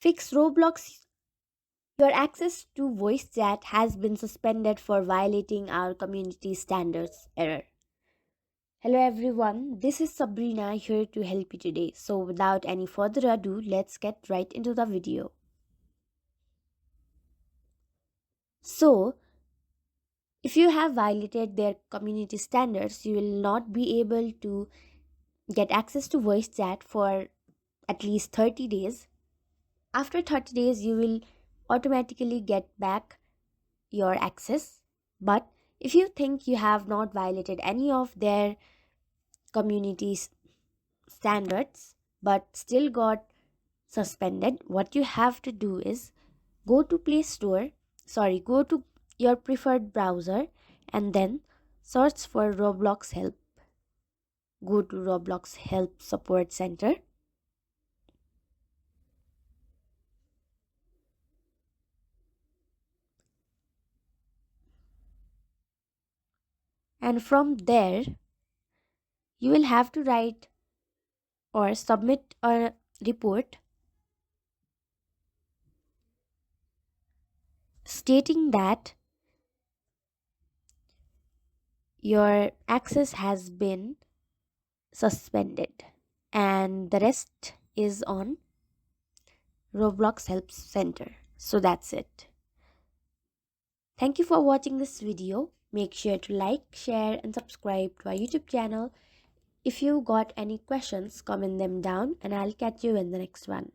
Fix Roblox. Your access to voice chat has been suspended for violating our community standards error. Hello everyone, this is Sabrina here to help you today. So without any further ado, let's get right into the video. So, if you have violated their community standards, you will not be able to get access to voice chat for at least 30 days. After 30 days, you will automatically get back your access. But if you think you have not violated any of their community's standards but still got suspended, what you have to do is go to Play Store, go to your preferred browser and then search for Roblox help. Go to Roblox help support center, and from there you will have to write or submit a report stating that your access has been suspended, and the rest is on Roblox Help Center. So that's it. Thank you for watching this video. Make sure to like, share, and subscribe to our YouTube channel. If you got any questions, comment them down, and I'll catch you in the next one.